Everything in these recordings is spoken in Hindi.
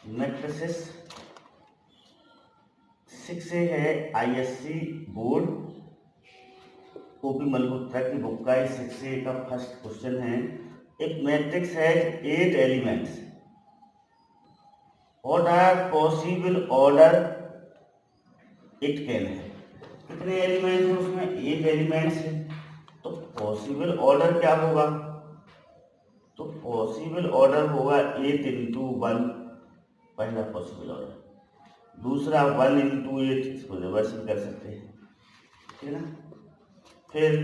मैट्रिसेस 6 है ISC बोर्ड ओपी मल्होत्रा की बुक का 6 का फर्स्ट क्वेश्चन है। एक मैट्रिक्स है 8 elements, what are possible order it can है। कितने एलिमेंट्स हैं उसमें? 8 एलिमेंट्स है। तो पॉसिबल ऑर्डर क्या होगा? तो पॉसिबल ऑर्डर होगा 8 इंटू 1, पहला पॉसिबल ऑर्डर। दूसरा 1 इंटू 8, इसको रिवर्स भी कर सकते हैं, ठीक है ना। फिर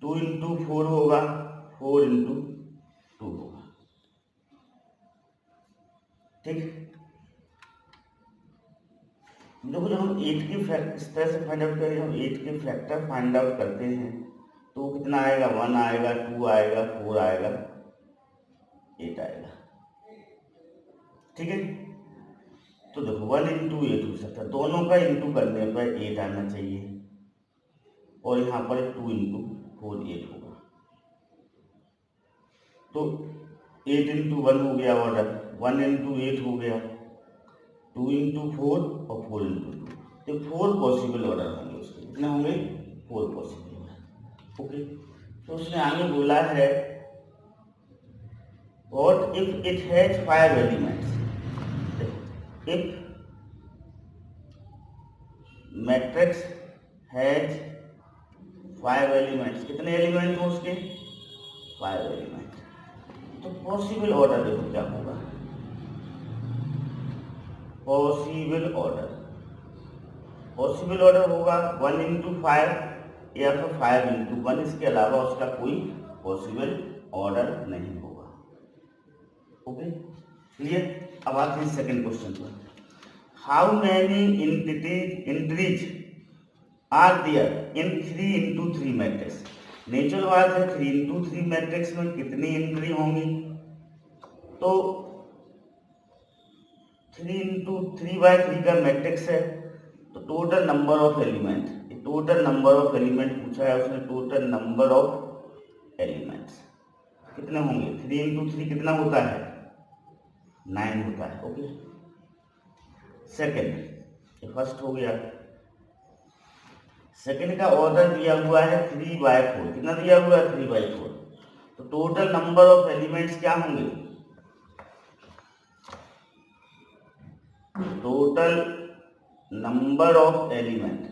2 इंटू 4 होगा, 4 इंटू 2 होगा, ठीक। देखो जब हम 8 के फैक्टर इस तरह से फाइंड आउट करें, हम 8 के फैक्टर फाइंड आउट करते हैं तो कितना आएगा? 1 आएगा, 2 आएगा, 4 आएगा, 8 आएगा, ठीक है। तो देखो 1 इंटू 8 हो सकता है, दोनों का इंटू करने पर 8 आना चाहिए, और यहाँ पर 2 इंटू 4 8 होगा। तो 8 इंटू 1 हो गया ऑर्डर, 1 इंटू 8 हो गया, 2 इंटू 4 और 4 इंटू 2। तो 4 पॉसिबल ऑर्डर होंगे उसके। कितने होंगे? 4 पॉसिबल ऑर्डर, ओके। तो उसने आगे बोला है what if it has 5 elements. If matrix has 5 elements, कितने एलिमेंट हो उसके? 5 एलिमेंट। तो पॉसिबल ऑर्डर देखो क्या होगा। पॉसिबल ऑर्डर होगा 1 इंटू 5 या फिर 5 इंटू 1, इसके अलावा उसका कोई पॉसिबल ऑर्डर नहीं होगा, ओके, क्लियर। अब आते हैं सेकंड क्वेश्चन पर। How many entries are there in 3 into 3 matrix. Natural बात है 3 इंटू 3 मैट्रिक्स में कितनी एंट्री होंगी? तो 3 इंटू 3/3 का मैट्रिक्स है, तो total number of element, total number of element पूछा है उसने। टोटल नंबर ऑफ एलिमेंट्स कितने होंगे? 3 इंटू 3 कितना होता है? 9 होता है, ओके। सेकेंड, ये फर्स्ट हो गया। सेकेंड का ऑर्डर दिया हुआ है 3/4। कितना दिया हुआ है? 3/4। तो टोटल नंबर ऑफ एलिमेंट्स क्या होंगे? टोटल नंबर ऑफ एलिमेंट्स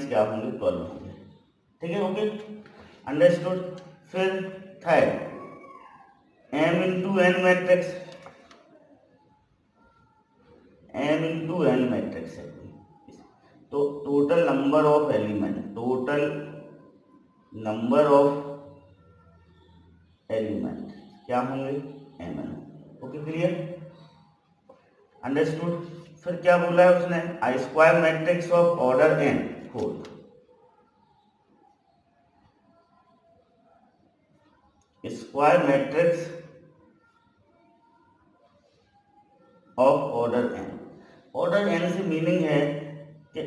क्या होंगे? 12 होंगे, ठीक है, ओके, अंडरस्टूड। फिर third, m into n matrix, m into n matrix है। तो टोटल नंबर ऑफ एलिमेंट क्या होंगे? mn, okay, clear, understood. फिर क्या बोला है उसने? I square matrix of order n 4, square matrix of order n। Order n से मीनिंग है कि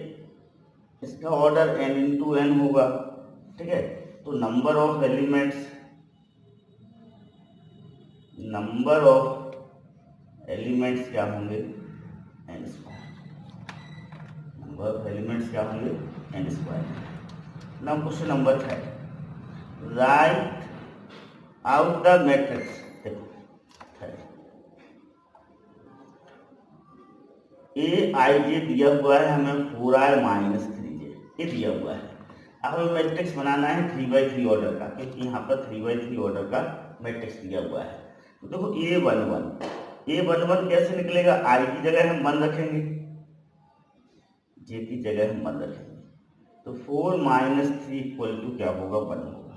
इसका ऑर्डर n इंटू n होगा, ठीक है। तो नंबर ऑफ एलिमेंट्स क्या होंगे? n square. Number of elements क्या होंगे? n square. Now question number 3, right out the matrix. देखो Aij दिया हुआ है हमें 4i माइनस 3j, ये दिया हुआ है। अब हमें मैट्रिक्स बनाना है 3/3 ऑर्डर का, क्योंकि यहाँ पर 3/3 ऑर्डर का मैट्रिक्स दिया हुआ है। तो देखो A11 कैसे निकलेगा? i की जगह हम 1 रखेंगे, j की जगह हम 1 रखेंगे, तो 4 माइनस 3 इक्वल टू क्या होगा? 1 होगा,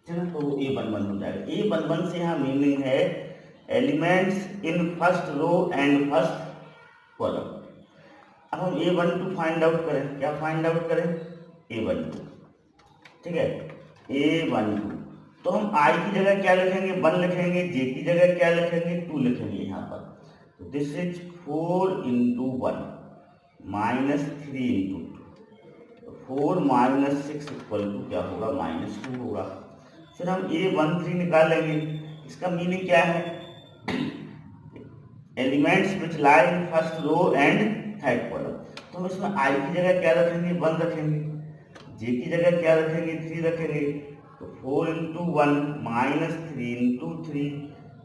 ठीक है। तो A11 हो जाएगा। A11 से यहाँ मीनिंग है elements in first row and first column. अब हम A12 फाइंड आउट करें, क्या फाइंड आउट करें? A12, ठीक है, A12। तो हम i की जगह क्या लिखेंगे? 1 लिखेंगे, j की जगह क्या लिखेंगे? 2 लिखेंगे यहाँ पर। तो this is 4 into 1 minus 3 into 2, 4 minus 6 equal to क्या होगा? -2 होगा। फिर हम A13 निकालेंगे। इसका मीनिंग क्या है, elements which lie in first row and third column. तो हम इसमें I की जगह क्या रखेंगे, 1 रखेंगे, J की जगह क्या रखेंगे, 3 रखेंगे। तो 4 into 1 minus 3 into 3,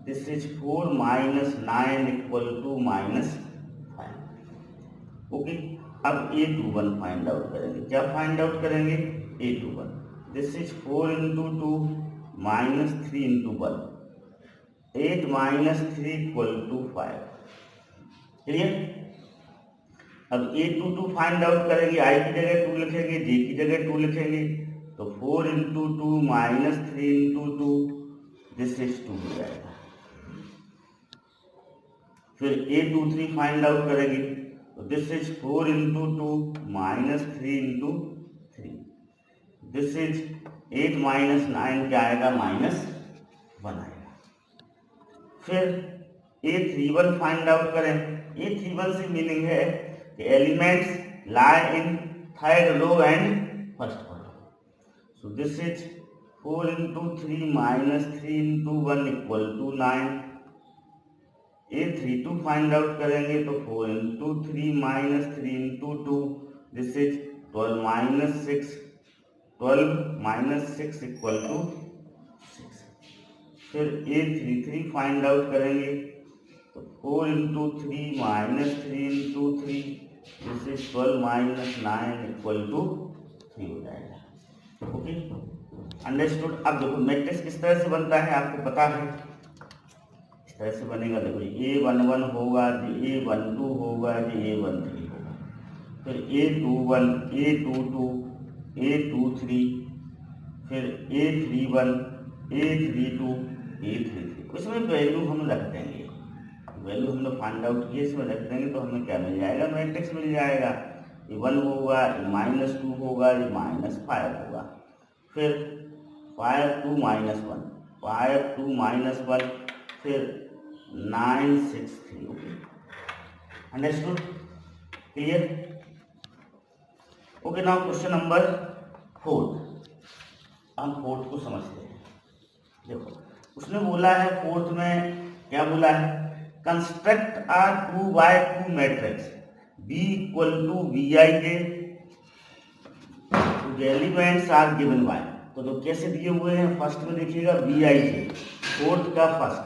this is 4 minus 9 equal to -5। Okay, अब A21 फाइंड आउट करेंगे। क्या फाइंड आउट करेंगे, A21, this is 4 into 2 minus 3 into 1, 8 minus 3 equal to 5। Clear. अब A22 फाइंड आउट करेंगे, I की जगह 2 लिखेंगे, J की जगह 2 लिखेंगे। तो 4 into 2 minus 3 into 2, this is 2 हो जाएगा। फिर A23 फाइंड आउट करेंगे, तो this is 4 into 2 minus 3 into 3, this is 8 minus 9 क्या आएगा, -1 आएगा। फिर A31 फाइंड आउट करें। A31 से मीनिंग है कि elements lie in third row and first column. So this is 4 into 3 minus 3 into 1 equal to 9। A32 find out करेंगे, तो 4 into 3 minus 3 into 2, this is 12 minus 6, 12 minus 6 equal to 6। फिर A33 फाइंड आउट करेंगे, तो 4 into 3 minus 3 into 3, this is 12 minus 9 equal to 3 हो जाएगा। Okay, understood. अब देखो मैट्रिक्स किस तरह से बनता है आपको पता है, इस तरह से बनेगा। देखो A11 होगा, A12 होगा, A13 होगा, फिर A21, A22, A23, फिर A31, A32, A33। इसमें वैल्यू हम रख देंगे, वैल्यू हमने फाइंड आउट किए, इसमें रख देंगे तो हमें क्या मिल जाएगा, मैट्रिक्स मिल जाएगा। ये 1 होगा, ये -2 होगा, ये -5 होगा, फिर 5 2 -1, 5 2 -1, फिर 9 6 3। Okay, understood, clear. Okay, now question number 4। हम फोर्थ को समझते हैं। देखो उसने बोला है फोर्थ में, क्या बोला है, construct a 2x2 matrix B equal to Bij, the elements are given by। तो कैसे दिए हुए हैं, फर्स्ट में देखिएगा Bij, फोर्थ का फर्स्ट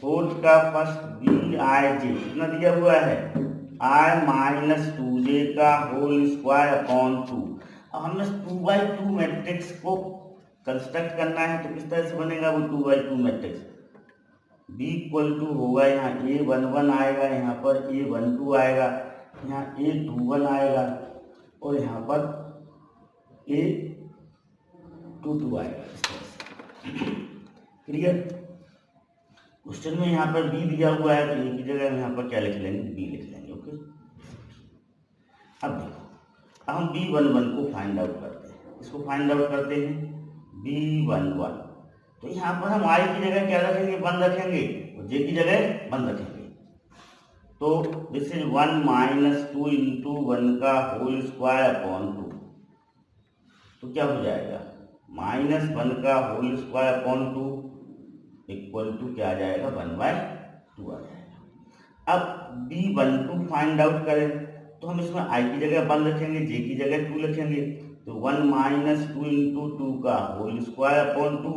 Bij कितना दिया हुआ है, I-2j का होल स्क्वायर अपॉन 2। अब हमें 2x2 मैट्रिक्स को कंस्ट्रक्ट करना है, तो किस तरह से बनेगा वो 2x2 matrix. B equal to होगा, यहाँ A11 आएगा, यहाँ पर A12 आएगा, यहाँ A21 आएगा, और यहाँ पर A22 आएगा, इस तरह से। क्लियर। क्वेश्चन में यहाँ पर B दिया हुआ है, तो A की जगह यहाँ पर क्या लिख लेंगे, B लिख लेंगे। ओके, अब देखो, अब हम B11 को फाइंड आउट करते हैं। इसको फाइंड आउट करते हैं B11, तो यहाँ पर हम I की जगह क्या रखेंगे, 1 रखेंगे, और J की जगह 1 रखेंगे। तो दिस इज 1 -2 into 1 का होल स्क्वायर अपॉन 2। तो क्या हो जाएगा, -1 का whole square upon 2 equal to क्या आ जाएगा, 1/2 आ जाएगा। अब B12 फाइंड आउट करें, तो हम इसमें I की जगह 1 रखेंगे, J की जगह 2 रखेंगे। तो 1 -2 into 2 का होल स्क्वायर अपॉन 2,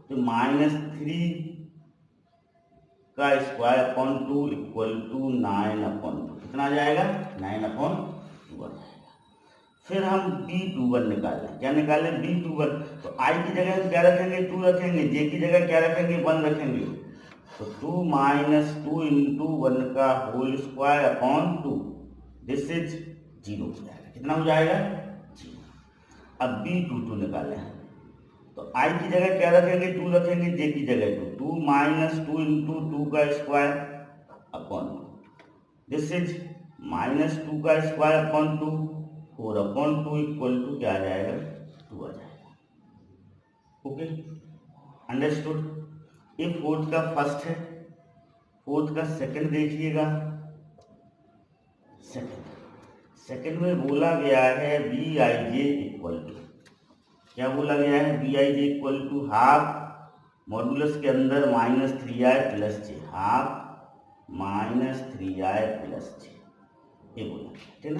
तो -3 का स्क्वायर अपॉन 2 इक्वल टू 9/2। कितना आ जाएगा, 9/2 आ जाएगा। फिर हम B21 निकालें, क्या निकालें, B21। तो I की जगह क्या रखेंगे, 2 रखेंगे, J की जगह क्या रखेंगे, 1 रखेंगे। तो 2 -2 into 1 का whole square upon 2, this is 0 हो जाएगा। कितना हो जाएगा, 0। अब B22 निकालें, तो I की जगह क्या रखेंगे, 2 रखेंगे, J की जगह 2 -2 into 2 का स्क्वायर अपॉन 2, दिस इज -2 का स्क्वायर अपॉन 2, 4/2 इक्वल टू क्या आ जाएगा, 2 आ जाएगा। Okay, understood. ये फोर्थ का फर्स्ट है, फोर्थ का सेकंड देखिएगा। सेकंड में बोला गया है Bij इक्वल टू, क्या बोला गया है, b i j equal to half modulus के अंदर minus 3i plus j, half minus 3i plus j, ये बोला, ठीक है ना।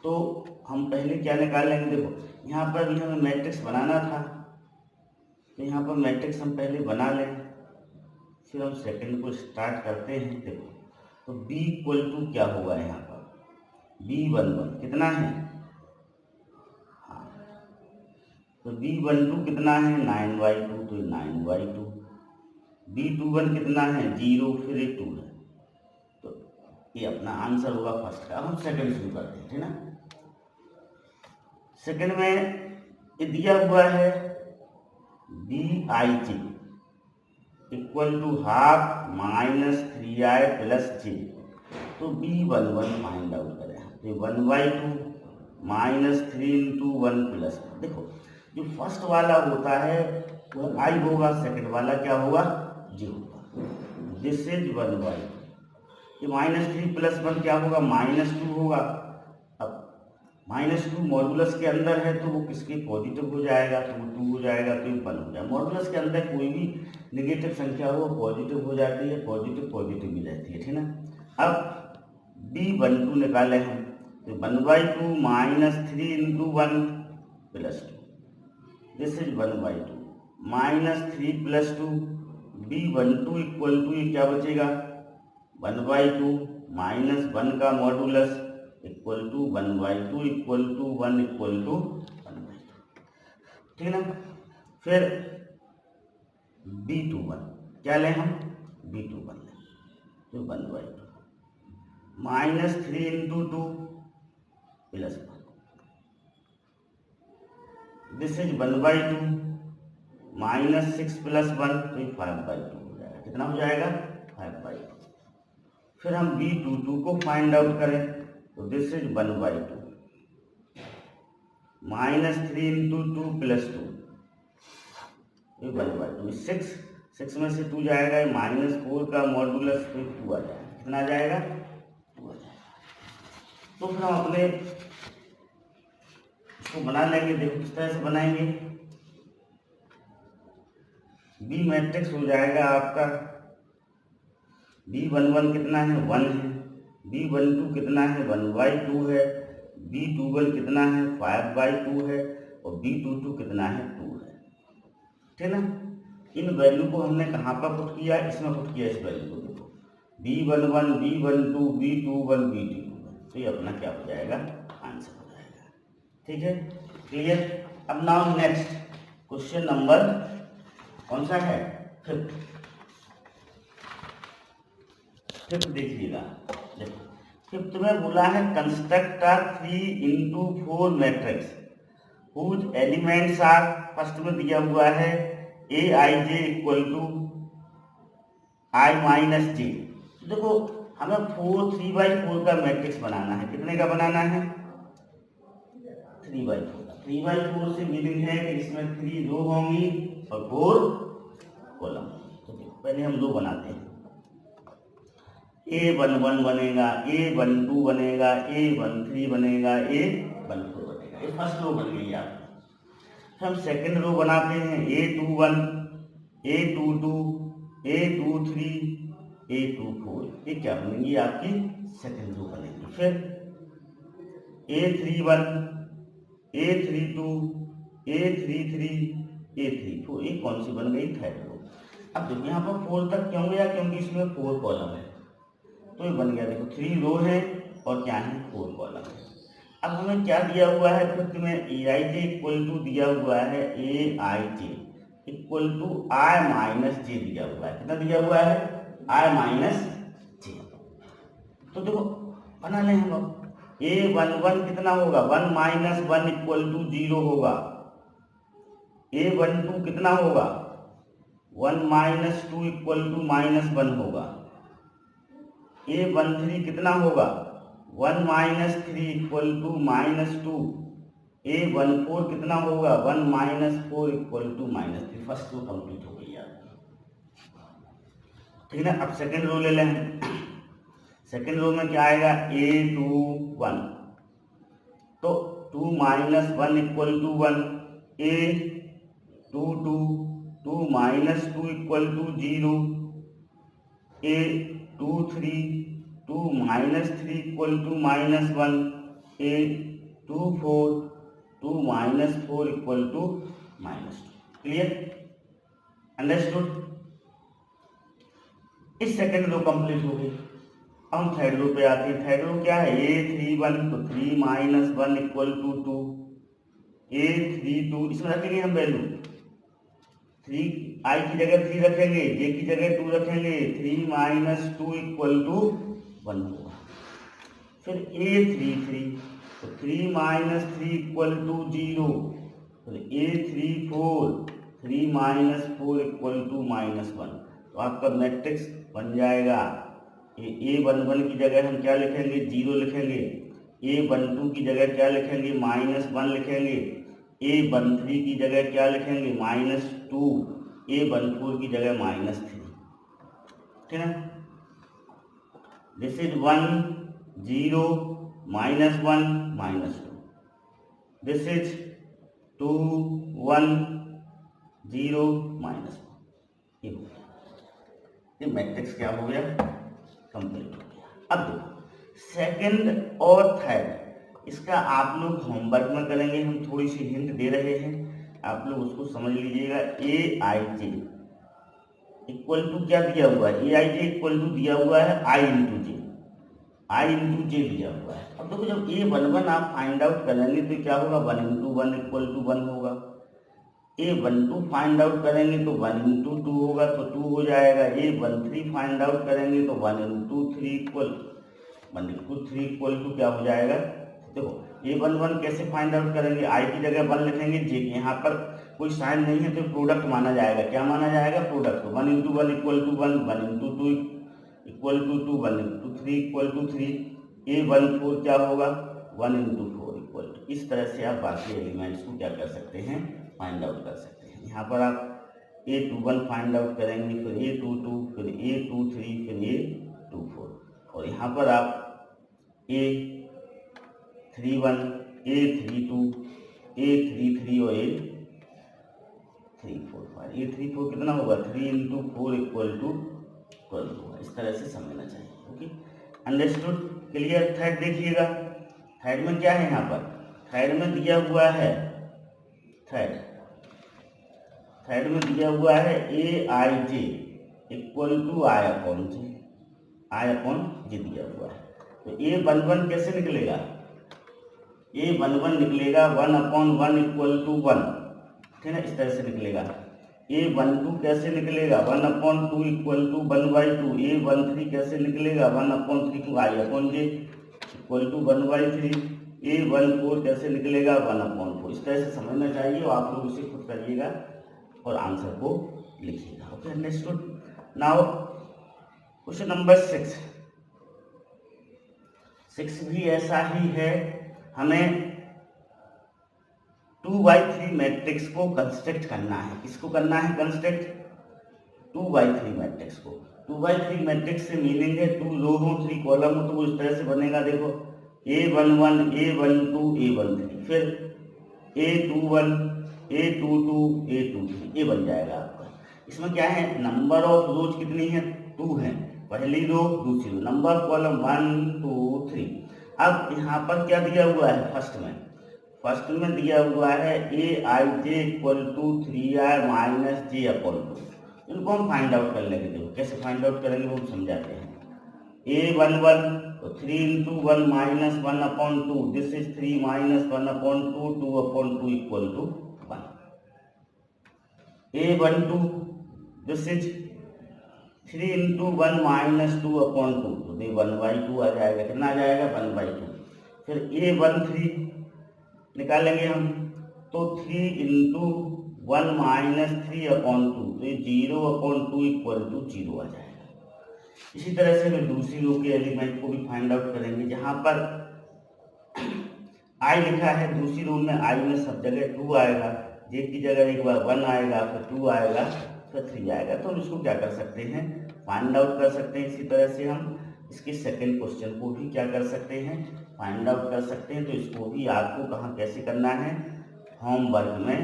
तो हम पहले क्या निकाल लेंगे, देखो यहाँ पर भी हमें मैट्रिक्स बनाना था, तो यहाँ पर मैट्रिक्स हम पहले बना लें, फिर हम सेकंड को स्टार्ट करते हैं। देखो तो b इक्वल टू क्या होगा यहाँ पर, b11 कितना है, हाँ तो b12 कितना है 9/2, तो 9/2, b21 कितना है 0, फिर ये 2 है, तो ये अपना आंसर होगा फर्स्ट का। अब हम सेकंड शुरू करते हैं, ठीक ना। सेकंड में ये दिया हुआ है b i j equal to half minus 3i plus j, तो b11 फाइंड आउट करें, तो 1/2 माइनस 3 इंटू 1 प्लस, देखो जो फर्स्ट वाला होता है वो i होगा, सेकंड वाला क्या होगा जे होगा, दिस इज 1/2, ये -3 प्लस 1 क्या होगा -2 होगा। अब -2 मॉडुलस के अंदर है तो वो किसके पॉजिटिव हो जाएगा, तो वो 2 हो जाएगा, तो ये 1 हो जाएगा। मॉडुलस के अंदर कोई भी नेगेटिव संख्या हो पॉजिटिव हो जाती है, पॉजिटिव पॉजिटिव भी रहती है, ठीक ना। अब b12 निकाले हम, तो 1/2 minus 3 into 1 plus 2, this is 1/2 minus 3 plus 2, b12 equal to ये क्या बचेगा 1/2 माइनस 1 का modulus equal to 1/2 equal to 1 equal to 1/2, ठीक है ना। फिर b21 क्या लें हम, b21 लें, तो 1/2 minus 3 into 2 plus 1, this is 1/2 minus 6 plus 1, तो ये 5/2 हो जाएगा, कितना हो जाएगा 5/2। फिर हम b22 को फाइंड आउट करें, तो this is 1/2 minus 3 into 2 plus 2, ये 1/2, 6 में से 2 जाएगा, -4 का मॉडुलस, फिर 2 आ जाएगा, कितना आ जाएगा 2 आ जाएगा। तो फिर हम अपने इसको बना लेंगे, देखो किस तरह से बनाएंगे, बी मैट्रिक्स हो जाएगा आपका b11 कितना है 1 है, b12 कितना है 1/2 है, b21 कितना है 5/2 है, और b22 कितना है 2 है, ठीक ना। इन वैल्यू को हमने कहाँ पर पुट किया, इसमें पुट किया, इस वैल्यू को देखो b11 b12 b21 b22, तो ये अपना क्या हो जाएगा आंसर हो जाएगा, ठीक है, क्लियर। अब नाउ नेक्स्ट क्वेश्चन नंबर कौन सा है, फिफ्थ देखिएगा। देखो फिफ्थ में बोला है construct a 3x4 matrix whose elements are, first में दिया हुआ है a i j equal to i minus j. देखो हमें 3/4 का मैट्रिक्स बनाना है, कितने का बनाना है 3/4 का। 3/4 से मीनिंग है कि इसमें 3 रो होंगी और 4 कॉलम। तो पहले हम रो बनाते हैं, A11 बनेगा, A12 बनेगा, A13 बनेगा, A14 बनेगा, ये फर्स्ट रो बन गई आपकी। हम सेकंड रो बनाते हैं, A21 A22 A23 A24, ये क्या बनेगी आपकी सेकंड रो बनेगी। फिर A31 A32 A33 A34, ये कौन सी बन गई थर्ड रो। अब देखिए यहाँ पर 4 तक क्यों गया, क्योंकि इसमें 4 कॉलम है, तो ये बन गया। देखो 3 रो है और क्या है 4 कॉलम है। अब हमें क्या दिया हुआ है, फिफ्थ में ए आई जे इक्वल टू दिया हुआ है a i j equal to i minus जे दिया हुआ है, कितना दिया हुआ है आई माइनस जे। तो देखो बना लें हम लोग, A11 कितना होगा 1 माइनस 1 इक्वल टू 0 होगा, A12 कितना होगा 1 माइनस 2 इक्वल टू -1 होगा, A13 कितना होगा 1 माइनस 3 इक्वल टू -2, A14 कितना होगा 1 minus 4 equal to -3। First row complete हो गई आपकी, ठीक है ना। अब सेकंड रो ले लें, सेकंड रो में क्या आएगा A21, तो 2 minus 1 equal to 1, a 2 2, 2 minus 2 equal to 0, a 2 3, 2 minus 3 equal to -1, a 2 4, 2 minus 4 equal to -2। Clear, understood. इस सेकंड रो कंप्लीट हो गई। अब हम थर्ड रो पे आते हैं। थर्ड रो क्या है, ए 3 1, तो 3 माइनस 1 इक्वल टू 2, ए 3 2, इसमें रखेंगे हम वैल्यू 3, आई की जगह 3 रखेंगे, जे की जगह 2 रखेंगे, 3 माइनस 2 इक्वल टू 1 होगा। फिर ए 3 3, तो 3 माइनस 3 इक्वल टू 0, फिर ए 3 4, 3 माइनस 4 इक्वल टू -1। तो आपका मैट्रिक्स बन जाएगा। A11 की जगह हम क्या लिखेंगे, 0 लिखेंगे, A12 की जगह क्या लिखेंगे, -1 लिखेंगे, A13 की जगह क्या लिखेंगे, -2, A14 की जगह -3। ठीक है, दिस इज 1 0 -1 -2, दिस इज 2 1 0 -1। ये मैट्रिक्स क्या हो गया, कंप्लीट हो गया। अब देखो सेकंड और थर्ड, इसका आप लोग होमवर्क में करेंगे, हम थोड़ी सी हिंट दे रहे हैं, आप लोग उसको समझ लीजिएगा। ए आई जे इक्वल टू क्या दिया हुआ है, a i j equal to दिया हुआ है आई इंटू जे, आई इंटू जे दिया हुआ है। अब देखो जब A11 आप फाइंड आउट करेंगे तो क्या होगा, 1 इंटू 1 इक्वल टू 1 होगा। A12 फाइंड आउट करेंगे तो 1 इंटू 2 होगा, तो 2 हो जाएगा। A13 फाइंड आउट करेंगे तो 1 into 3 equal 1 into 3 equal to क्या हो जाएगा। देखो A11 कैसे फाइंड आउट करेंगे, आई की जगह 1 लिखेंगे, जे के यहाँ पर कोई साइन नहीं है तो प्रोडक्ट माना जाएगा। क्या माना जाएगा, product. 1 into 1 equal to 1, 1 into 2 equal to 2, 1 into 3 equal to 3। A14 क्या होगा, 1 इंटू 4 इक्वल टू। इस तरह से आप बाकी एलिमेंट्स को क्या कर सकते हैं, फाइंड आउट कर सकते हैं। यहाँ पर आप A21 फाइंड आउट करेंगे, फिर A22, फिर A23, फिर A24, और यहाँ पर आप A31, A32, A33 और A345, A34 कितना होगा, 3 इंटू 4 इक्वल टू 12 होगा। इस तरह से समझना चाहिए। Okay, understood, clear. थर्ड देखिएगा, थर्ड में क्या है, यहाँ पर थर्ड में दिया हुआ है, थर्ड में दिया हुआ है a i j equal to i upon j, i upon j दिया हुआ है। तो A11 कैसे निकलेगा, A11 निकलेगा 1 अपॉन 1 इक्वल टू 1, ठीक है, इस तरह से निकलेगा। A12 कैसे निकलेगा, 1 अपॉन 2 इक्वल टू 1/2। A13 कैसे निकलेगा, 1 upon 3 to i upon j equal to 1/3। A14 कैसे निकलेगा, 1 अपॉन 4। इस तरह से समझना चाहिए और आप लोग इसे खुद करिएगा और आंसर को लिखिएगा। Okay, understood. Now question number 6 भी ऐसा ही है। हमें 2/3 मैट्रिक्स को कंस्ट्रक्ट करना है। किसको करना है कंस्ट्रक्ट, 2/3 मैट्रिक्स को। 2/3 मैट्रिक्स से मीनिंग है 2 रो हो 3 कॉलम हो, तो वो इस तरह से बनेगा। देखो A11 A12 A13, फिर A21 A22 A23, ये बन जाएगा आपका। इसमें क्या है, नंबर ऑफ रोज कितनी है, 2 है, पहली रो दूसरी रो, नंबर कॉलम 1 2 3। अब यहाँ पर क्या दिया हुआ है, फर्स्ट में दिया हुआ है a i j equal to 3i minus j upon 2। इनको हम फाइंड आउट कर लेंगे। देखो कैसे फाइंड आउट करेंगे वो समझाते हैं। A11 तो 3 into 1 minus 1 upon 2, this is 3 minus 1 upon 2, 2 upon 2 equal to 1। A12 this is 3 into 1 minus 2 upon 2, तो 1/2 आ जाएगा। कितना आ जाएगा, 1/2। फिर A13 निकालेंगे हम, तो 3 इंटू 1 माइनस 3 अपॉन 2, तो ये 0 अपॉन 2 इक्वल टू 0 आ जाएगा। इसी तरह से हम दूसरी रो के एलिमेंट को भी फाइंड आउट करेंगे। जहां पर आई लिखा है, दूसरी रो में आई में सब जगह 2 आएगा, जे की जगह एक बार 1 आएगा, फिर 2 आएगा, फिर 3 आएगा। तो हम इसको क्या कर सकते हैं, फाइंड आउट कर सकते हैं। इसी तरह से हम इसके सेकंड क्वेश्चन को भी क्या कर सकते हैं, फाइंड आउट कर सकते हैं। तो इसको भी आपको कहाँ कैसे करना है, होमवर्क में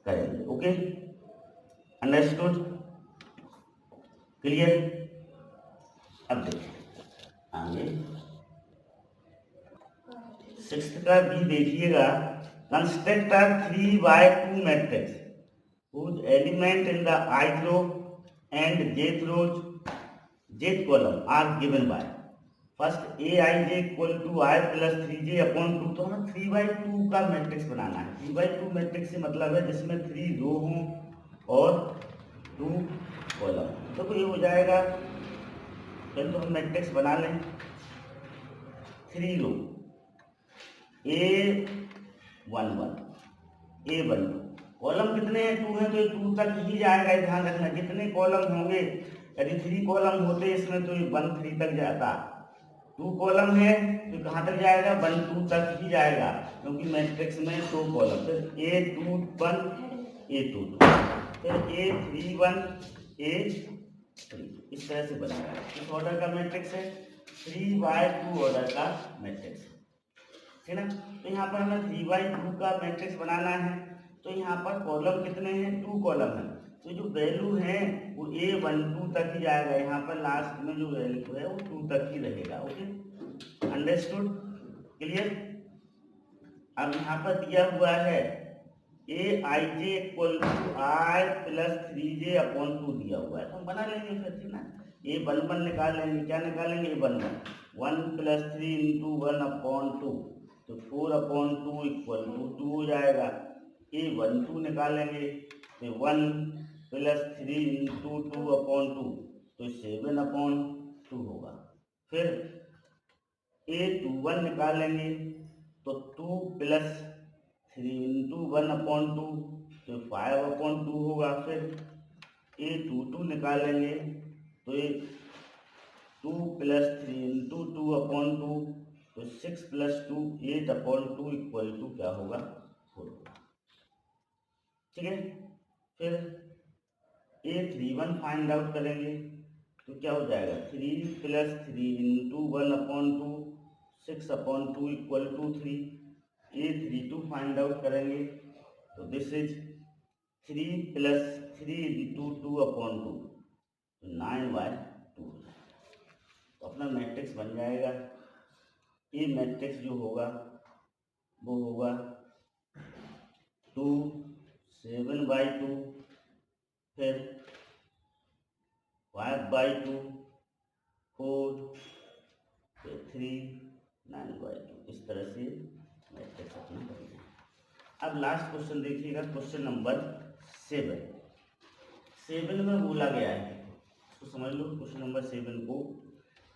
करेंगे। Okay, understood, clear. अब देखिए आगे सिक्स्थ का भी देखिएगा। Construct a 3x2 matrix whose element in the ith row and jth column are given by first aij equal to i plus 3j upon 2। तो हमें 3/2 का मैट्रिक्स बनाना है। 3/2 मैट्रिक्स से मतलब है जिसमें 3 रो हों और 2 कॉलम। तो ये हो जाएगा, पहले तो हम मैट्रिक्स बना लें। 3 रो A11 A12, कॉलम कितने हैं, 2 हैं, तो ये 2 तक ही जाएगा। ध्यान रखना जितने कॉलम होंगे, यदि 3 कॉलम होते इसमें तो ये 1 3 तक जाता। 2 कॉलम है तो कहाँ तक जाएगा, 1 2 तक ही जाएगा, क्योंकि मैट्रिक्स में 2 कॉलम। फिर A21 A22, फिर A31 A3, इस तरह से बनेगा। इस ऑर्डर का मैट्रिक्स है, 3/2 ऑर्डर का मैट्रिक्स है ना। तो यहाँ पर हमें 3/2 का मैट्रिक्स बनाना है। तो यहाँ पर कॉलम कितने हैं, 2 कॉलम है। तो जो वैल्यू है वो A12 तक ही जाएगा। यहाँ पर लास्ट में जो वैल्यू है वो 2 तक ही रहेगा। Okay, understood, clear. अब यहाँ पर दिया हुआ है aij equal to i plus 3j upon 2 दिया हुआ है, तो हम बना लेंगे फिर, ठीक ना। A11 निकाल लेंगे, क्या निकालेंगे, A11 1 प्लस 3 इंटू 1 अपॉन 2, तो 4/2 इक्वल टू 2 हो जाएगा। A12 निकालेंगे तो 1 प्लस 3 इंटू 2 अपॉन 2, तो 7/2 होगा। फिर A21 निकालेंगे तो 2 प्लस 3 इंटू 1/2, तो 5/2 होगा। फिर A22 निकालेंगे तो ये 2 प्लस 3 इंटू 2/2, तो 6 प्लस 2 8/2 इक्वल टू क्या होगा, 4 होगा, ठीक है। फिर A31 फाइंड आउट करेंगे तो क्या हो जाएगा, 3 plus 3 into 1/2, 6/2 equal to 3। A32 find out करेंगे तो दिस इज 3 प्लस 3 इंटू 2/2, 9/2। तो अपना मैट्रिक्स बन जाएगा। ये मैट्रिक्स जो होगा वो होगा 2 7/2, फिर 5/2, 4, फिर 3 9/2। इस तरह से मैट्रिक्स अपना बन जाए। अब लास्ट क्वेश्चन देखिएगा, क्वेश्चन नंबर 7 में बोला गया है, तो समझ लो क्वेश्चन नंबर 7 को।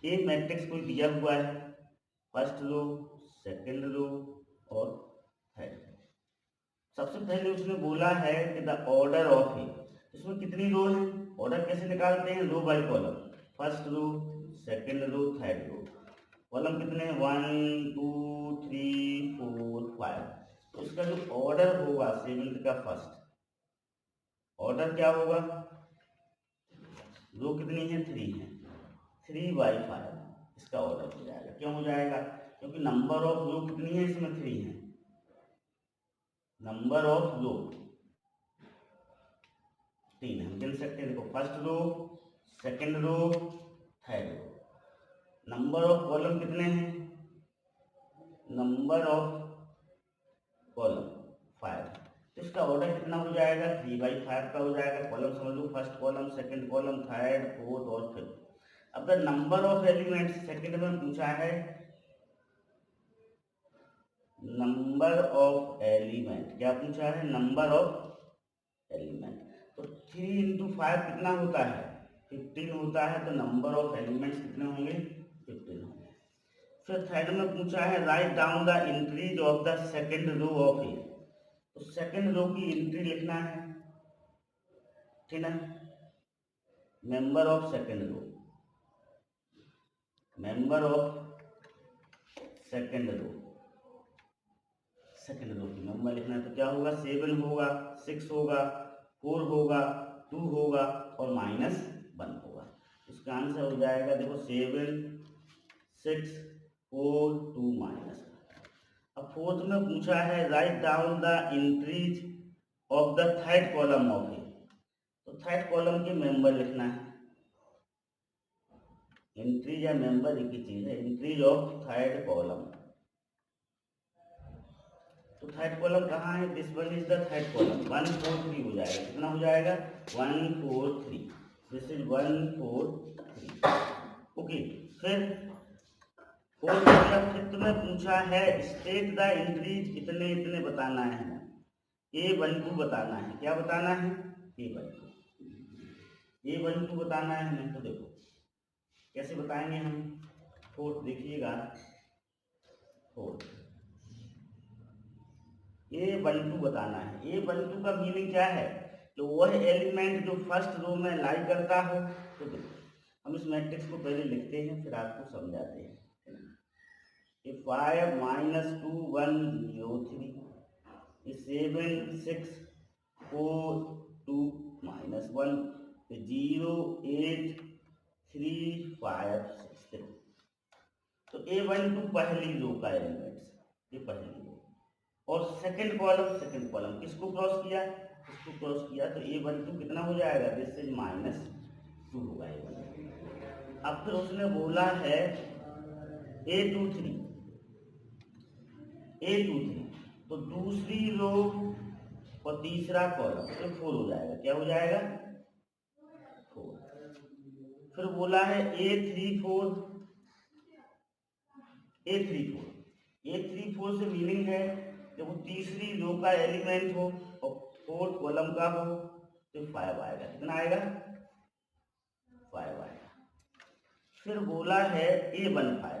ए मैट्रिक्स कोई दिया हुआ है, फर्स्ट रो, सेकंड रो और थर्ड। सबसे पहले उसने बोला है कि द ऑर्डर ऑफ ए, इसमें कितनी रो है, ऑर्डर कैसे निकालते हैं, row by column, first row, second row, third row. Column कितने हैं, 1 2 3 4 5। तो इसका जो ऑर्डर होगा 7th का फर्स्ट ऑर्डर क्या होगा, रो कितनी है, 3 है, 3/5 इसका ऑर्डर हो जाएगा। क्यों हो जाएगा, क्योंकि नंबर ऑफ रो कितनी है, इसमें 3 है। नंबर ऑफ रो 3 हम गिन सकते हैं, देखो first row, second row, third row. Number of column कितने हैं, नंबर ऑफ कॉलम 5। तो इसका ऑर्डर कितना हो जाएगा, 3/5 का हो जाएगा। कॉलम समझ लो, first column, second column, third, fourth और फिफ्थ। अब the number of elements second में पूछा है, नंबर ऑफ एलिमेंट, क्या पूछा है, नंबर ऑफ एलिमेंट। तो 3 इंटू 5 कितना होता है, 15 होता है। तो नंबर ऑफ एलिमेंट्स कितने होंगे, 15 होंगे। फिर थर्ड में पूछा है, write down the entries of the second row of a. तो सेकंड रो की एंट्री लिखना है, ठीक है। Member of second row, member of second row, second row की नंबर लिखना है। तो क्या होगा, 7 होगा, 6 होगा, 4 होगा, 2 होगा और -1 होगा। इसका आंसर हो जाएगा, देखो 7 6 4 2 माइनस। अब फोर्थ में पूछा है write down the entries of the third column of a, तो थर्ड कॉलम के मेंबर लिखना है। एंट्रीज या मेंबर एक ही चीज है। एंट्रीज ऑफ थर्ड कॉलम, तो थर्ड कॉलम कहाँ है? This one is the third column. 1 4 3 हो जाएगा। कितना हो जाएगा? 1 4 3। This is 1 4 3। ओके, फिर फोर्थ या फिफ्थ में पूछा है स्टेट द एंट्रीज, इतने इतने बताना है हमें। A12 बताना है। क्या बताना है? A12 बताना है हमें। तो देखो कैसे बताएंगे हम। फोर्थ देखिएगा, फोर्थ A12 बताना है। A12 का मीनिंग क्या है? तो वह एलिमेंट जो फर्स्ट रो में लाई करता हो। तो देखो हम इस मैट्रिक्स को पहले लिखते हैं, फिर आपको समझाते हैं। 5 -2 1 0 3, 7 6 4 2 -1, 0 8 3 5 6। तो A12 पहली रो का एलिमेंट्स, ये पहली रो। और सेकंड कॉलम किसको क्रॉस किया? इसको क्रॉस किया, तो A12 कितना हो जाएगा? दिस इज -2 होगा A12। अब फिर उसने बोला है A23, तो दूसरी रो और तीसरा कॉलम, तो 4 हो जाएगा। क्या हो जाएगा? 4। फिर बोला है A34, A34 से मीनिंग है जब वो तीसरी रो का एलिमेंट हो और फोर्थ कॉलम का हो, तो 5 आएगा। कितना आएगा? 5 आएगा। फिर बोला है A15,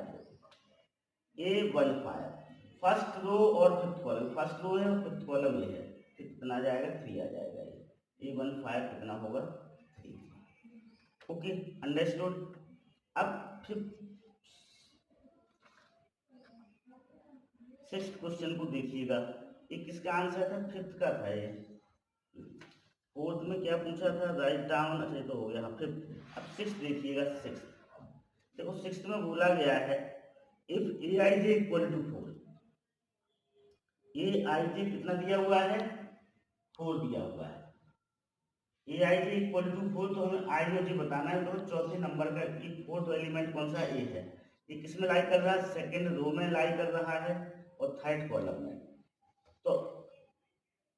फर्स्ट रो और फिफ्थ कॉलम, फर्स्ट रो है और फिफ्थ कॉलम ये है, तो कितना आ जाएगा? 3 आ जाएगा। ये A15 कितना होगा? 3। Okay, understood. अब फिर सिक्स्थ क्वेश्चन को देखिएगा। ये किसका आंसर था? फिफ्थ का था ये। फोर्थ में क्या पूछा था? राइट डाउन, अच्छा तो हो गया। हाँ, फिफ्थ। अब सिक्स्थ देखिएगा। देखो सिक्स्थ में बोला गया है if Aij equal to 4, Aij कितना दिया हुआ है? 4 दिया हुआ है। Aij इक्वल टू 4, तो हमें IOJ बताना है। तो चौथे नंबर का फोर्थ एलिमेंट कौन सा? A है। ये किस में लाई कर रहा है? सेकेंड रो में लाई कर रहा है और थर्ड कॉलम में। तो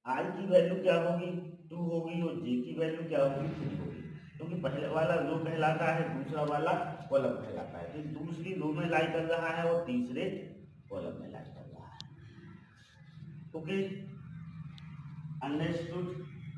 I की वैल्यू क्या होगी? 2 होगी, और J की वैल्यू क्या होगी? 3 होगी, क्योंकि पहले वाला रो कहलाता है, दूसरा वाला कॉलम कहलाता है। तो दूसरी रो में लाई कर रहा है और तीसरे कॉलम में लाई कर रहा है। Okay, understood.